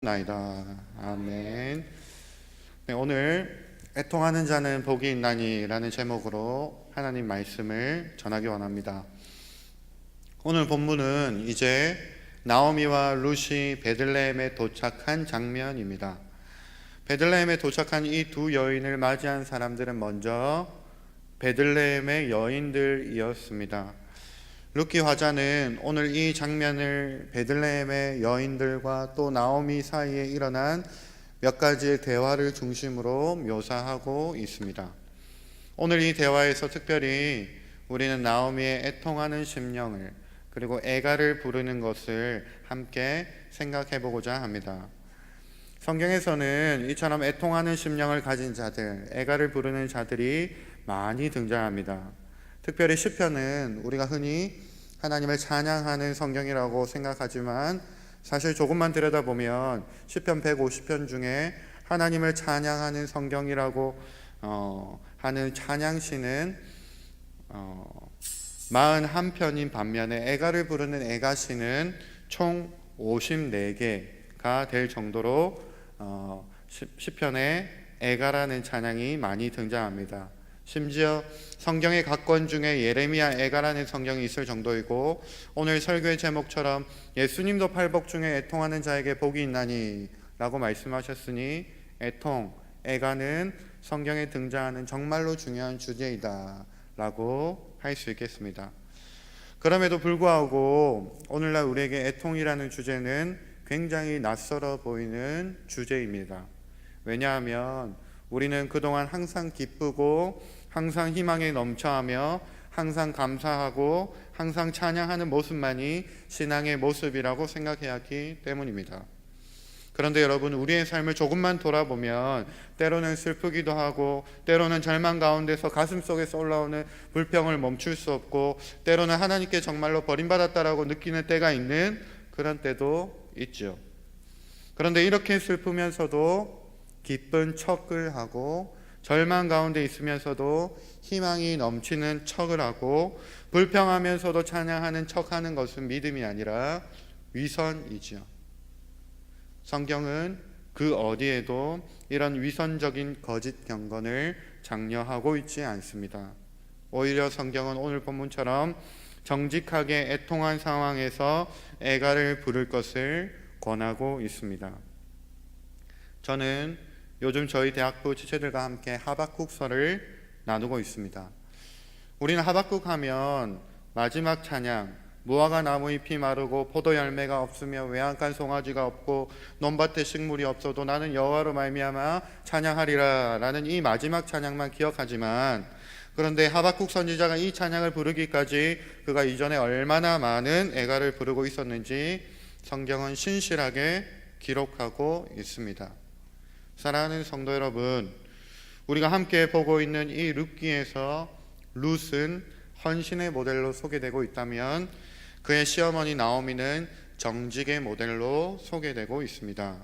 나이다. 아멘. 네, 오늘 애통하는 자는 복이 있나니라는 제목으로 하나님 말씀을 전하기 원합니다. 오늘 본문은 이제 나오미와 룻이 베들레헴에 도착한 장면입니다. 베들레헴에 도착한 이 두 여인을 맞이한 사람들은 먼저 베들레헴의 여인들이었습니다. 루키 화자는 오늘 이 장면을 베들레헴의 여인들과 또 나오미 사이에 일어난 몇 가지의 대화를 중심으로 묘사하고 있습니다. 오늘 이 대화에서 특별히 우리는 나오미의 애통하는 심령을 그리고 애가를 부르는 것을 함께 생각해 보고자 합니다. 성경에서는 이처럼 애통하는 심령을 가진 자들, 애가를 부르는 자들이 많이 등장합니다. 특별히 시편은 우리가 흔히 하나님을 찬양하는 성경이라고 생각하지만 사실 조금만 들여다보면 시편 150편 중에 하나님을 찬양하는 성경이라고 하는 찬양시는 41편인 반면에 애가를 부르는 애가시는 총 54개가 될 정도로 시편에 애가라는 찬양이 많이 등장합니다. 심지어 성경의 각 권 중에 예레미야 애가라는 성경이 있을 정도이고, 오늘 설교의 제목처럼 예수님도 팔복 중에 애통하는 자에게 복이 있나니 라고 말씀하셨으니 애통, 애가는 성경에 등장하는 정말로 중요한 주제이다 라고 할 수 있겠습니다. 그럼에도 불구하고 오늘날 우리에게 애통이라는 주제는 굉장히 낯설어 보이는 주제입니다. 왜냐하면 우리는 그동안 항상 기쁘고 항상 희망에 넘쳐하며 항상 감사하고 항상 찬양하는 모습만이 신앙의 모습이라고 생각해왔기 때문입니다. 그런데 여러분, 우리의 삶을 조금만 돌아보면 때로는 슬프기도 하고 때로는 절망 가운데서 가슴속에서 올라오는 불평을 멈출 수 없고 때로는 하나님께 정말로 버림받았다라고 느끼는 때가 있는 그런 때도 있죠. 그런데 이렇게 슬프면서도 기쁜 척을 하고 절망 가운데 있으면서도 희망이 넘치는 척을 하고 불평하면서도 찬양하는 척하는 것은 믿음이 아니라 위선이지요. 성경은 그 어디에도 이런 위선적인 거짓 경건을 장려하고 있지 않습니다. 오히려 성경은 오늘 본문처럼 정직하게 애통한 상황에서 애가를 부를 것을 권하고 있습니다. 저는 요즘 저희 대학부 지체들과 함께 하박국서를 나누고 있습니다. 우리는 하박국 하면 마지막 찬양, 무화과 나무 잎이 마르고 포도 열매가 없으며 외양간 송아지가 없고 논밭에 식물이 없어도 나는 여호와로 말미암아 찬양하리라 라는 이 마지막 찬양만 기억하지만, 그런데 하박국 선지자가 이 찬양을 부르기까지 그가 이전에 얼마나 많은 애가를 부르고 있었는지 성경은 신실하게 기록하고 있습니다. 사랑하는 성도 여러분, 우리가 함께 보고 있는 이 룻기에서 룻은 헌신의 모델로 소개되고 있다면 그의 시어머니 나오미는 정직의 모델로 소개되고 있습니다.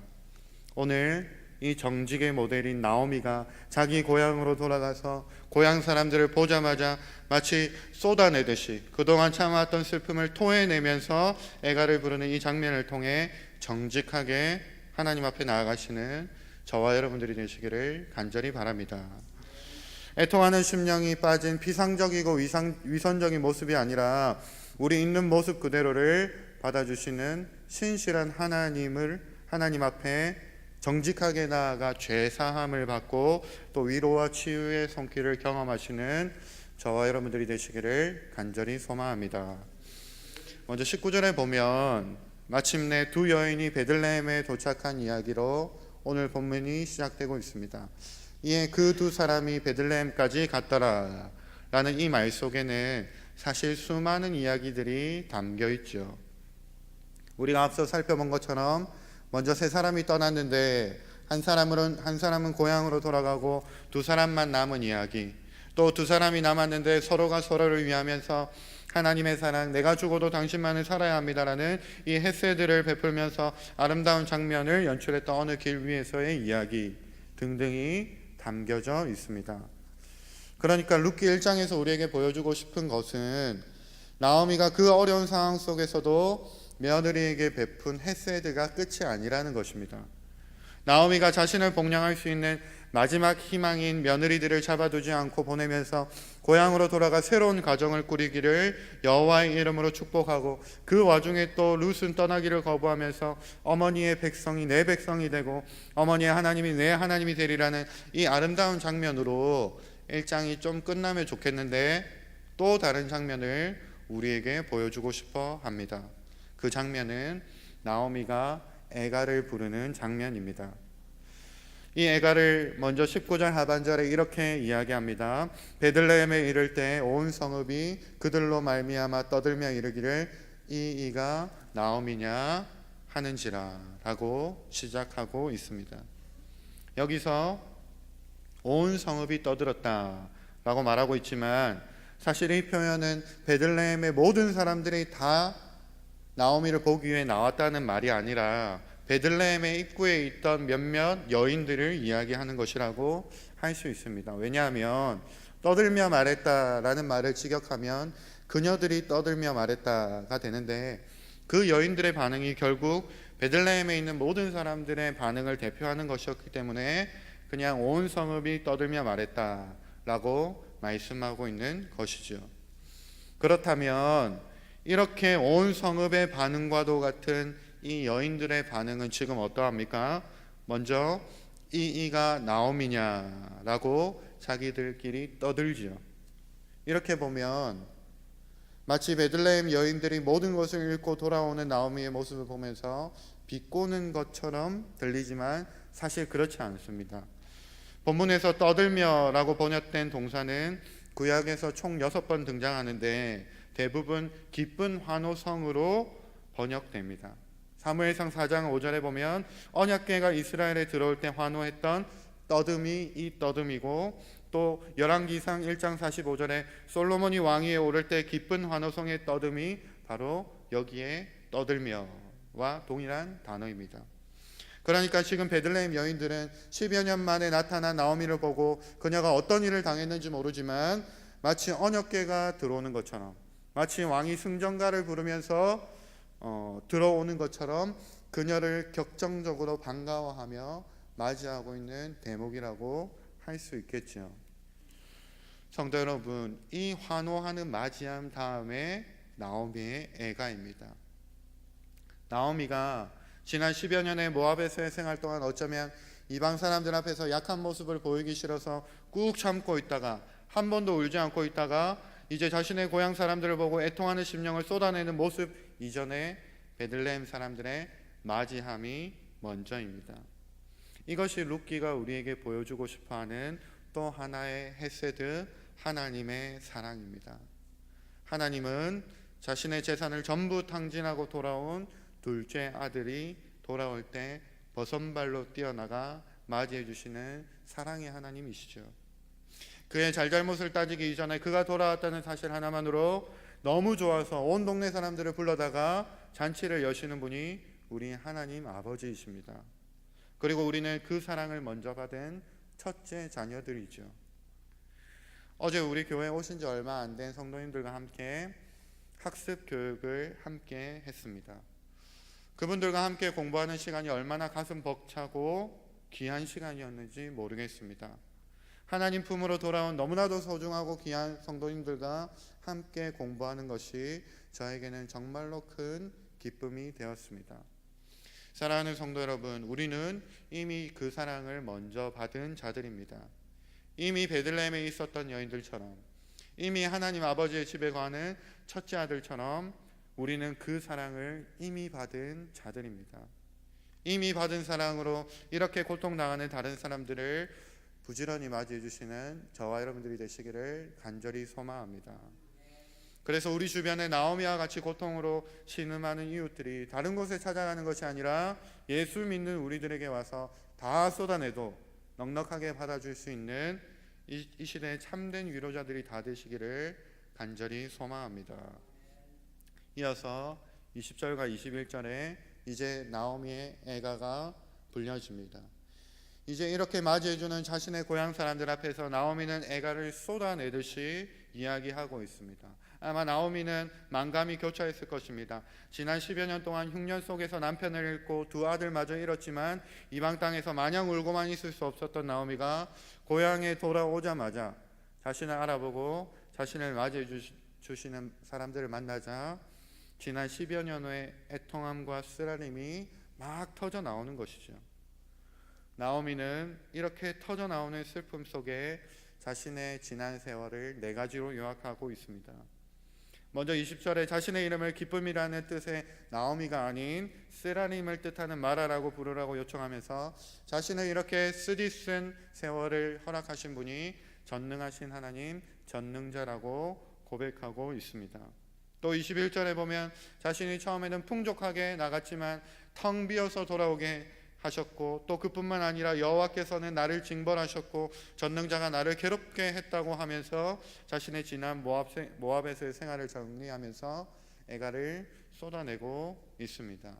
오늘 이 정직의 모델인 나오미가 자기 고향으로 돌아가서 고향 사람들을 보자마자 마치 쏟아내듯이 그동안 참아왔던 슬픔을 토해내면서 애가를 부르는 이 장면을 통해 정직하게 하나님 앞에 나아가시는 저와 여러분들이 되시기를 간절히 바랍니다. 애통하는 심령이 빠진 피상적이고 위선적인 모습이 아니라 우리 있는 모습 그대로를 받아주시는 신실한 하나님 앞에 정직하게 나아가 죄사함을 받고 또 위로와 치유의 손길을 경험하시는 저와 여러분들이 되시기를 간절히 소망합니다. 먼저 19절에 보면 마침내 두 여인이 베들레헴에 도착한 이야기로 오늘 본문이 시작되고 있습니다. 이에 그 두 사람이 베들레헴까지 갔더라 라는 이 말 속에는 사실 수많은 이야기들이 담겨 있죠. 우리가 앞서 살펴본 것처럼 먼저 세 사람이 떠났는데 한 사람은 고향으로 돌아가고 두 사람만 남은 이야기, 또 두 사람이 남았는데 서로가 서로를 위하면서 하나님의 사랑, 내가 죽어도 당신만은 살아야 합니다라는 이 헤세드를 베풀면서 아름다운 장면을 연출했던 어느 길 위에서의 이야기 등등이 담겨져 있습니다. 그러니까 룻기 1장에서 우리에게 보여주고 싶은 것은 나오미가 그 어려운 상황 속에서도 며느리에게 베푼 헤세드가 끝이 아니라는 것입니다. 나오미가 자신을 복양할 수 있는 마지막 희망인 며느리들을 잡아두지 않고 보내면서 고향으로 돌아가 새로운 가정을 꾸리기를 여호와의 이름으로 축복하고, 그 와중에 또 룻은 떠나기를 거부하면서 어머니의 백성이 내 백성이 되고 어머니의 하나님이 내 하나님이 되리라는 이 아름다운 장면으로 1장이 좀 끝나면 좋겠는데, 또 다른 장면을 우리에게 보여주고 싶어 합니다. 그 장면은 나오미가 애가를 부르는 장면입니다. 이 애가를 먼저 19절 하반절에 이렇게 이야기합니다. 베들레헴에 이를 때 온 성읍이 그들로 말미암아 떠들며 이르기를 이가 나오미냐 하는지라 라고 시작하고 있습니다. 여기서 온 성읍이 떠들었다 라고 말하고 있지만, 사실 이 표현은 베들레헴의 모든 사람들이 다 나오미를 보기 위해 나왔다는 말이 아니라 베들레헴의 입구에 있던 몇몇 여인들을 이야기하는 것이라고 할 수 있습니다. 왜냐하면 떠들며 말했다라는 말을 직역하면 그녀들이 떠들며 말했다가 되는데, 그 여인들의 반응이 결국 베들레헴에 있는 모든 사람들의 반응을 대표하는 것이었기 때문에 그냥 온 성읍이 떠들며 말했다라고 말씀하고 있는 것이죠. 그렇다면 이렇게 온 성읍의 반응과도 같은 이 여인들의 반응은 지금 어떠합니까? 먼저 이가 나오미냐라고 자기들끼리 떠들지요. 이렇게 보면 마치 베들레헴 여인들이 모든 것을 잃고 돌아오는 나오미의 모습을 보면서 비꼬는 것처럼 들리지만 사실 그렇지 않습니다. 본문에서 떠들며라고 번역된 동사는 구약에서 총 6번 등장하는데 대부분 기쁜 환호성으로 번역됩니다. 사무엘상 4장 5절에 보면 언약궤가 이스라엘에 들어올 때 환호했던 떠듬이 이 떠듬이고, 또 열왕기상 1장 45절에 솔로몬이 왕위에 오를 때 기쁜 환호성의 떠듬이 바로 여기에 떠들며와 동일한 단어입니다. 그러니까 지금 베들레헴 여인들은 10여 년 만에 나타난 나오미를 보고 그녀가 어떤 일을 당했는지 모르지만 마치 언약궤가 들어오는 것처럼, 마치 왕이 승전가를 부르면서 들어오는 것처럼 그녀를 격정적으로 반가워하며 맞이하고 있는 대목이라고 할 수 있겠죠. 성도 여러분, 이 환호하는 맞이함 다음에 나오미의 애가입니다. 나오미가 지난 10여 년의 모압에서의 생활 동안 어쩌면 이방 사람들 앞에서 약한 모습을 보이기 싫어서 꾹 참고 있다가, 한 번도 울지 않고 있다가 이제 자신의 고향 사람들을 보고 애통하는 심령을 쏟아내는 모습 이전에 베들레헴 사람들의 맞이함이 먼저입니다. 이것이 룻기가 우리에게 보여주고 싶어하는 또 하나의 헤세드, 하나님의 사랑입니다. 하나님은 자신의 재산을 전부 탕진하고 돌아온 둘째 아들이 돌아올 때 버선발로 뛰어나가 맞이해 주시는 사랑의 하나님이시죠. 그의 잘잘못을 따지기 이전에 그가 돌아왔다는 사실 하나만으로 너무 좋아서 온 동네 사람들을 불러다가 잔치를 여시는 분이 우리 하나님 아버지이십니다. 그리고 우리는 그 사랑을 먼저 받은 첫째 자녀들이죠. 어제 우리 교회에 오신 지 얼마 안 된 성도님들과 함께 학습 교육을 함께 했습니다. 그분들과 함께 공부하는 시간이 얼마나 가슴 벅차고 귀한 시간이었는지 모르겠습니다. 하나님 품으로 돌아온 너무나도 소중하고 귀한 성도님들과 함께 공부하는 것이 저에게는 정말로 큰 기쁨이 되었습니다. 사랑하는 성도 여러분, 우리는 이미 그 사랑을 먼저 받은 자들입니다. 이미 베들레헴에 있었던 여인들처럼, 이미 하나님 아버지의 집에 가는 첫째 아들처럼 우리는 그 사랑을 이미 받은 자들입니다. 이미 받은 사랑으로 이렇게 고통당하는 다른 사람들을 부지런히 맞이해 주시는 저와 여러분들이 되시기를 간절히 소망합니다. 그래서 우리 주변에 나오미와 같이 고통으로 신음하는 이웃들이 다른 곳에 찾아가는 것이 아니라 예수 믿는 우리들에게 와서 다 쏟아내도 넉넉하게 받아줄 수 있는 이 시대의 참된 위로자들이 다 되시기를 간절히 소망합니다. 이어서 20절과 21절에 이제 나오미의 애가가 불려집니다. 이제 이렇게 맞이해주는 자신의 고향 사람들 앞에서 나오미는 애가를 쏟아내듯이 이야기하고 있습니다. 아마 나오미는 만감이 교차했을 것입니다. 지난 10여 년 동안 흉년 속에서 남편을 잃고 두 아들마저 잃었지만 이방 땅에서 마냥 울고만 있을 수 없었던 나오미가 고향에 돌아오자마자 자신을 알아보고 자신을 맞이해 주시는 사람들을 만나자 지난 10여 년 후에 애통함과 쓰라림이 막 터져 나오는 것이죠. 나오미는 이렇게 터져 나오는 슬픔 속에 자신의 지난 세월을 네 가지로 요약하고 있습니다. 먼저 20절에 자신의 이름을 기쁨이라는 뜻의 나오미가 아닌 쓰라림을 뜻하는 마라라고 부르라고 요청하면서 자신을 이렇게 쓰디쓴 세월을 허락하신 분이 전능하신 하나님, 전능자라고 고백하고 있습니다. 또 21절에 보면 자신이 처음에는 풍족하게 나갔지만 텅 비어서 돌아오게 하셨고 또 그뿐만 아니라 여호와께서는 나를 징벌하셨고 전능자가 나를 괴롭게 했다고 하면서 자신의 지난 모압에서의 생활을 정리하면서 애가를 쏟아내고 있습니다.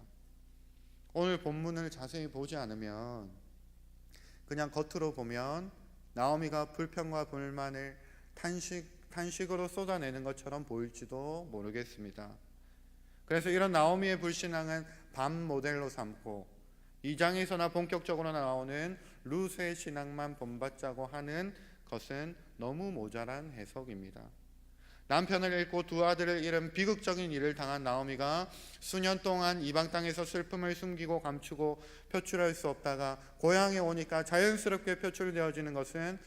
오늘 본문을 자세히 보지 않으면 그냥 겉으로 보면 나오미가 불평과 불만을 탄식으로 쏟아내는 것처럼 보일지도 모르겠습니다. 그래서 이런 나오미의 불신앙은 반 모델로 삼고 2장에서나 본격적으로 나오는 룻의 신앙만 본받자고 하는 것은 너무 모자란 해석입니다. 남편을 잃고 두 아들을 잃은 비극적인 일을 당한 나오미가 수년 동안 이방 땅에서 슬픔을 숨기고 감추고 표출할 수 없다가 고향에 오니까 자연스럽게 표출되어지는 것은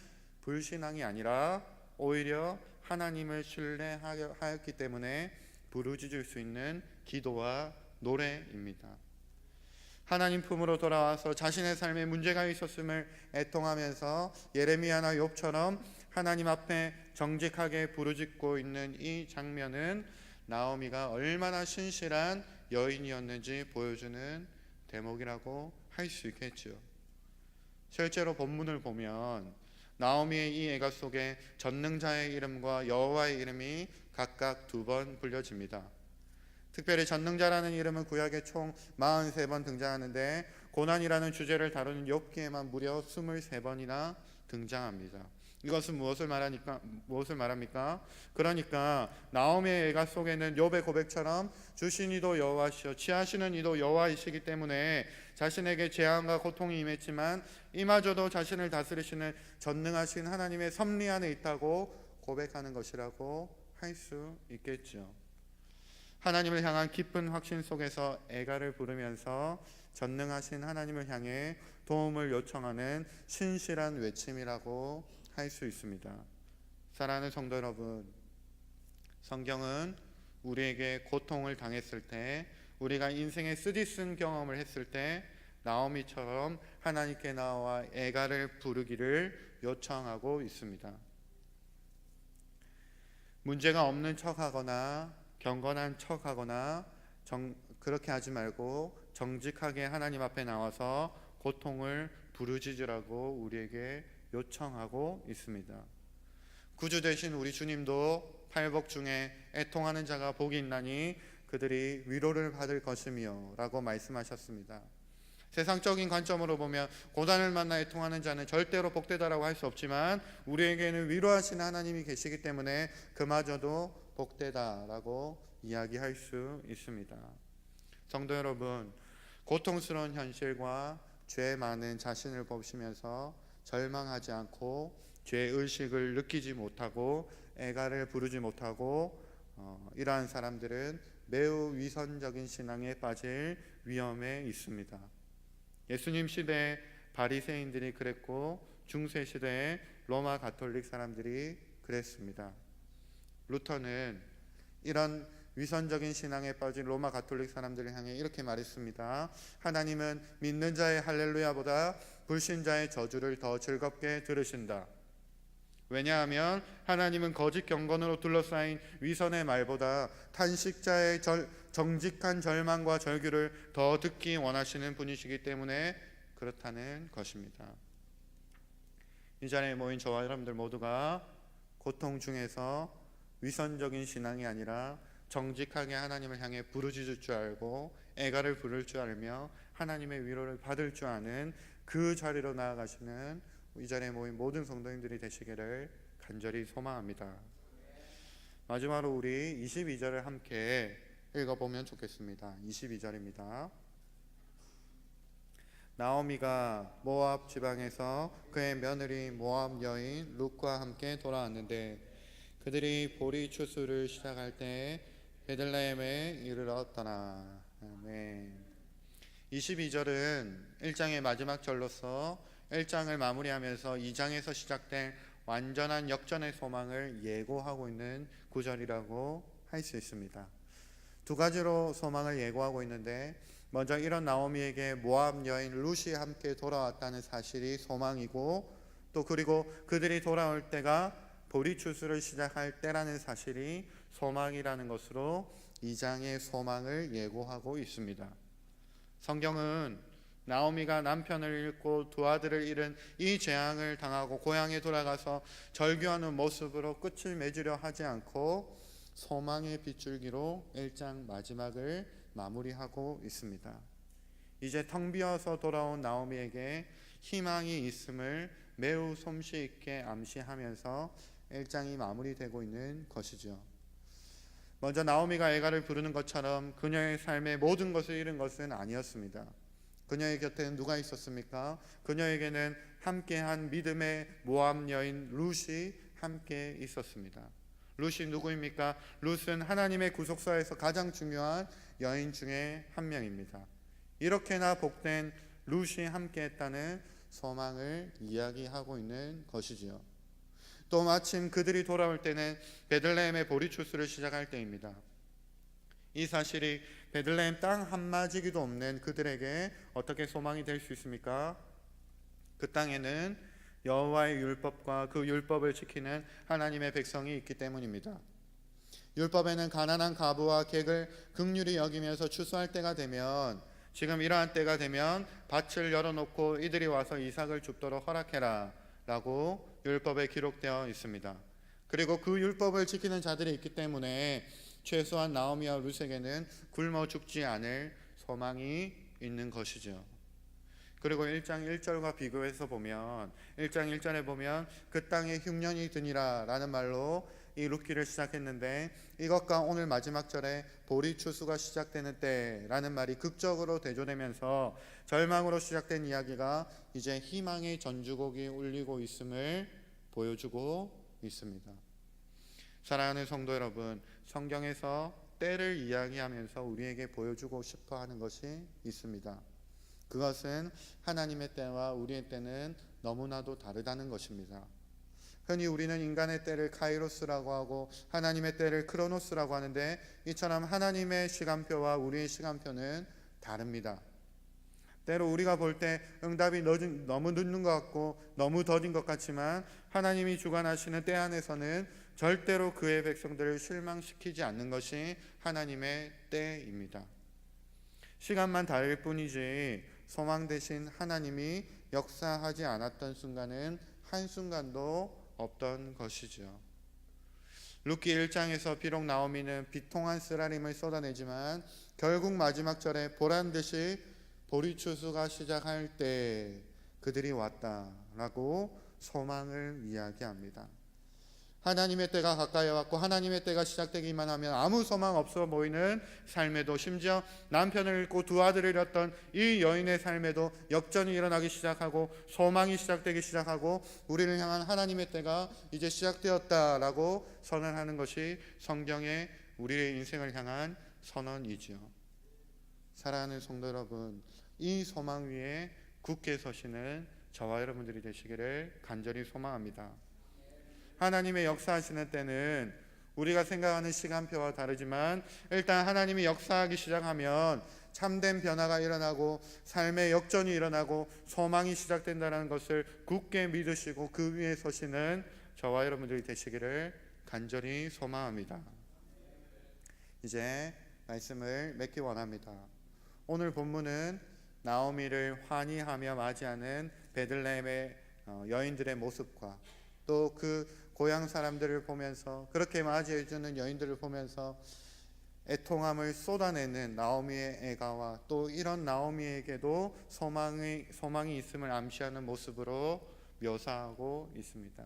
불신앙이 아니라 오히려 하나님을 신뢰하였기 때문에 부르짖을 수 있는 기도와 노래입니다. 하나님 품으로 돌아와서 자신의 삶에 문제가 있었음을 애통하면서 예레미야나 욥처럼 하나님 앞에 정직하게 부르짖고 있는 이 장면은 나오미가 얼마나 신실한 여인이었는지 보여주는 대목이라고 할 수 있겠죠. 실제로 본문을 보면 나오미의 이 애가 속에 전능자의 이름과 여호와의 이름이 각각 2번 불려집니다. 특별히 전능자라는 이름은 구약에 총 43번 등장하는데 고난이라는 주제를 다루는 욥기에만 무려 23번이나 등장합니다. 이것은 무엇을 말합니까? 그러니까 나오미의 애가 속에는 욥의 고백처럼 주신 이도 여호와시요 취하시는 이도 여호와이시기 때문에 자신에게 재앙과 고통이 임했지만 이마저도 자신을 다스리시는 전능하신 하나님의 섭리 안에 있다고 고백하는 것이라고 할 수 있겠죠. 하나님을 향한 깊은 확신 속에서 애가를 부르면서 전능하신 하나님을 향해 도움을 요청하는 신실한 외침이라고 할 수 있습니다. 사랑하는 성도 여러분, 성경은 우리에게 고통을 당했을 때, 우리가 인생의 쓰디쓴 경험을 했을 때 나오미처럼 하나님께 나와 애가를 부르기를 요청하고 있습니다. 문제가 없는 척하거나 경건한 척하거나 그렇게 하지 말고 정직하게 하나님 앞에 나와서 고통을 부르짖으라고 우리에게 요청하고 있습니다. 구주 되신 우리 주님도 팔복 중에 애통하는 자가 복이 있나니 그들이 위로를 받을 것이며 라고 말씀하셨습니다. 세상적인 관점으로 보면 고난을 만나 애통하는 자는 절대로 복되다라고 할 수 없지만 우리에게는 위로하시는 하나님이 계시기 때문에 그마저도 복되다라고 이야기할 수 있습니다. 성도 여러분, 고통스러운 현실과 죄 많은 자신을 보시면서 절망하지 않고 죄의식을 느끼지 못하고 애가를 부르지 못하고 이러한 사람들은 매우 위선적인 신앙에 빠질 위험에 있습니다. 예수님 시대에 바리새인들이 그랬고 중세 시대에 로마 가톨릭 사람들이 그랬습니다. 루터는 이런 위선적인 신앙에 빠진 로마 가톨릭 사람들을 향해 이렇게 말했습니다. 하나님은 믿는 자의 할렐루야보다 불신자의 저주를 더 즐겁게 들으신다. 왜냐하면 하나님은 거짓 경건으로 둘러싸인 위선의 말보다 탄식자의 정직한 절망과 절규를 더 듣기 원하시는 분이시기 때문에 그렇다는 것입니다. 이 자리에 모인 저와 여러분들 모두가 고통 중에서 위선적인 신앙이 아니라 정직하게 하나님을 향해 부르짖을 줄 알고 애가를 부를 줄 알며 하나님의 위로를 받을 줄 아는 그 자리로 나아가시는 이 자리에 모인 모든 성도님들이 되시기를 간절히 소망합니다. 마지막으로 우리 22절을 함께 읽어보면 좋겠습니다. 22절입니다. 나오미가 모압 지방에서 그의 며느리 모압 여인 룻과 함께 돌아왔는데 그들이 보리 추수를 시작할 때 베들레헴에 이르렀더라. 아멘. 22절은 1장의 마지막 절로서 1장을 마무리하면서 2장에서 시작된 완전한 역전의 소망을 예고하고 있는 구절이라고 할 수 있습니다. 두 가지로 소망을 예고하고 있는데, 먼저 이런 나오미에게 모압 여인 룻이 함께 돌아왔다는 사실이 소망이고, 또 그리고 그들이 돌아올 때가 보리 추수를 시작할 때라는 사실이 소망이라는 것으로 2장의 소망을 예고하고 있습니다. 성경은 나오미가 남편을 잃고 두 아들을 잃은 이 재앙을 당하고 고향에 돌아가서 절규하는 모습으로 끝을 맺으려 하지 않고 소망의 빗줄기로 1장 마지막을 마무리하고 있습니다. 이제 텅 비어서 돌아온 나오미에게 희망이 있음을 매우 솜씨 있게 암시하면서 1장이 마무리되고 있는 것이죠. 먼저 나오미가 애가를 부르는 것처럼 그녀의 삶의 모든 것을 잃은 것은 아니었습니다. 그녀의 곁에는 누가 있었습니까? 그녀에게는 함께한 믿음의 모압 여인 룻이 함께 있었습니다. 룻이 누구입니까? 룻은 하나님의 구속사에서 가장 중요한 여인 중에 한 명입니다. 이렇게나 복된 룻이 함께했다는 소망을 이야기하고 있는 것이지요. 또 마침 그들이 돌아올 때는 베들레헴의 보리 추수를 시작할 때입니다. 이 사실이 베들레헴 땅 한마디기도 없는 그들에게 어떻게 소망이 될 수 있습니까? 그 땅에는 여호와의 율법과 그 율법을 지키는 하나님의 백성이 있기 때문입니다. 율법에는 가난한 과부와 객을 긍휼히 여기면서 추수할 때가 되면, 지금 이러한 때가 되면 밭을 열어놓고 이들이 와서 이삭을 줍도록 허락해라 라고 율법에 기록되어 있습니다. 그리고 그 율법을 지키는 자들이 있기 때문에 최소한 나오미와 룻에게는 굶어 죽지 않을 소망이 있는 것이죠. 그리고 1장 1절과 비교해서 보면 1장 1절에 보면 그 땅에 흉년이 드니라 라는 말로 이 룻기를 시작했는데, 이것과 오늘 마지막 절에 보리 추수가 시작되는 때라는 말이 극적으로 대조되면서 절망으로 시작된 이야기가 이제 희망의 전주곡이 울리고 있음을 보여주고 있습니다. 사랑하는 성도 여러분, 성경에서 때를 이야기하면서 우리에게 보여주고 싶어 하는 것이 있습니다. 그것은 하나님의 때와 우리의 때는 너무나도 다르다는 것입니다. 흔히 우리는 인간의 때를 카이로스라고 하고 하나님의 때를 크로노스라고 하는데, 이처럼 하나님의 시간표와 우리의 시간표는 다릅니다. 때로 우리가 볼 때 응답이 너무 늦는 것 같고 너무 더딘 것 같지만, 하나님이 주관하시는 때 안에서는 절대로 그의 백성들을 실망시키지 않는 것이 하나님의 때입니다. 시간만 다를 뿐이지 소망 대신 하나님이 역사하지 않았던 순간은 한순간도 없던 것이죠. 룻기 1장에서 비록 나오미는 비통한 쓰라림을 쏟아내지만 결국 마지막 절에 보란듯이 보리 추수가 시작할 때 그들이 왔다라고 소망을 이야기합니다. 하나님의 때가 가까이 왔고 하나님의 때가 시작되기만 하면 아무 소망 없어 보이는 삶에도, 심지어 남편을 잃고 두 아들을 잃었던 이 여인의 삶에도 역전이 일어나기 시작하고 소망이 시작되기 시작하고 우리를 향한 하나님의 때가 이제 시작되었다라고 선언하는 것이 성경의 우리의 인생을 향한 선언이지요. 사랑하는 성도 여러분, 이 소망 위에 굳게 서시는 저와 여러분들이 되시기를 간절히 소망합니다. 하나님의 역사하시는 때는 우리가 생각하는 시간표와 다르지만 일단 하나님이 역사하기 시작하면 참된 변화가 일어나고 삶의 역전이 일어나고 소망이 시작된다는 것을 굳게 믿으시고 그 위에 서시는 저와 여러분들이 되시기를 간절히 소망합니다. 이제 말씀을 맺기 원합니다. 오늘 본문은 나오미를 환희하며 맞이하는 베들레헴의 여인들의 모습과 또 그 고향 사람들을 보면서, 그렇게 맞이해주는 여인들을 보면서 애통함을 쏟아내는 나오미의 애가와 또 이런 나오미에게도 소망이 있음을 암시하는 모습으로 묘사하고 있습니다.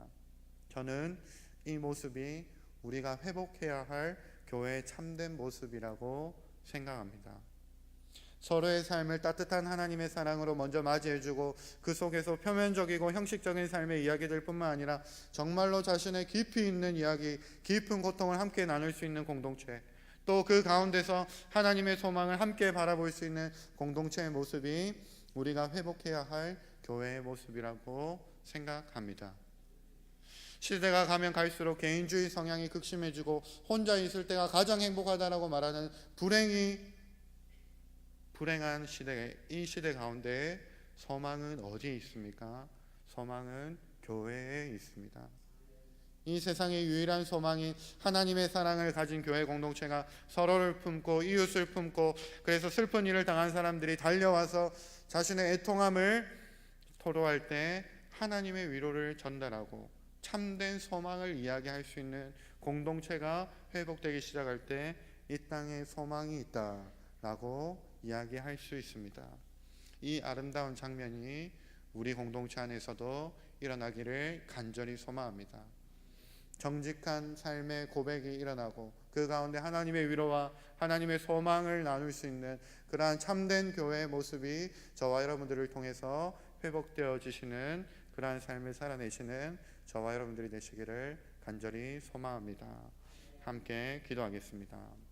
저는 이 모습이 우리가 회복해야 할 교회의 참된 모습이라고 생각합니다. 서로의 삶을 따뜻한 하나님의 사랑으로 먼저 맞이해주고 그 속에서 표면적이고 형식적인 삶의 이야기들 뿐만 아니라 정말로 자신의 깊이 있는 이야기, 깊은 고통을 함께 나눌 수 있는 공동체, 또 그 가운데서 하나님의 소망을 함께 바라볼 수 있는 공동체의 모습이 우리가 회복해야 할 교회의 모습이라고 생각합니다. 시대가 가면 갈수록 개인주의 성향이 극심해지고 혼자 있을 때가 가장 행복하다라고 말하는 불행한 시대, 이 시대 가운데 소망은 어디에 있습니까? 소망은 교회에 있습니다. 이 세상의 유일한 소망인 하나님의 사랑을 가진 교회 공동체가 서로를 품고 이웃을 품고, 그래서 슬픈 일을 당한 사람들이 달려와서 자신의 애통함을 토로할 때 하나님의 위로를 전달하고 참된 소망을 이야기할 수 있는 공동체가 회복되기 시작할 때 이 땅에 소망이 있다라고 이야기할 수 있습니다. 이 아름다운 장면이 우리 공동체 안에서도 일어나기를 간절히 소망합니다. 정직한 삶의 고백이 일어나고 그 가운데 하나님의 위로와 하나님의 소망을 나눌 수 있는 그러한 참된 교회의 모습이 저와 여러분들을 통해서 회복되어지시는 그러한 삶을 살아내시는 저와 여러분들이 되시기를 간절히 소망합니다. 함께 기도하겠습니다.